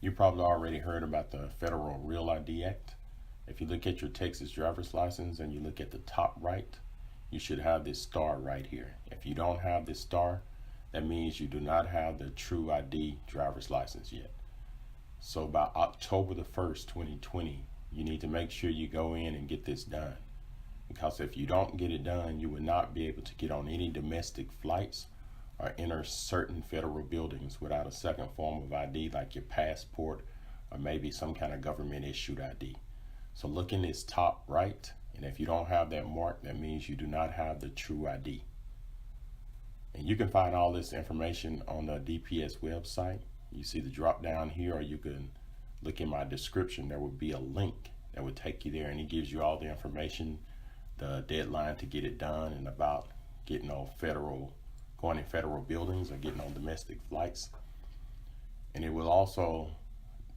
You probably already heard about the Federal Real ID Act. If you look at your Texas driver's license and you look at the top right, you should have this star right here. If you don't have this star, that means you do not have the True ID driver's license yet. So by October the 1st, 2020, you need to make sure you go in and get this done. Because if you don't get it done, you will not be able to get on any domestic flights or enter certain federal buildings without a second form of ID like your passport or maybe some kind of government issued ID. So look in this top right, and if you don't have that mark, that means you do not have the True ID. And you can find all this information on the DPS website. You see the drop down here, or you can look in my description. There will be a link that would take you there, and it gives you all the information, the deadline to get it done, and about getting on going in federal buildings or getting on domestic flights. And it will also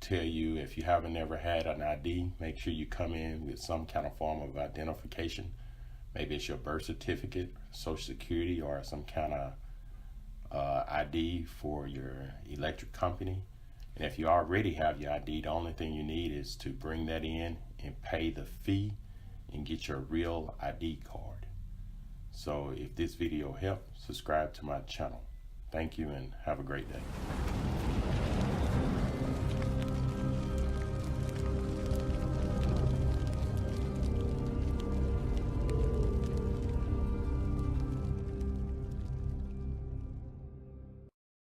tell you if you haven't ever had an ID, make sure you come in with some kind of form of identification. Maybe it's your birth certificate, social security, or some kind of ID for your electric company. And if you already have your ID, the only thing you need is to bring that in and pay the fee and get your real ID card. So if this video helped, subscribe to my channel. Thank you and have a great day.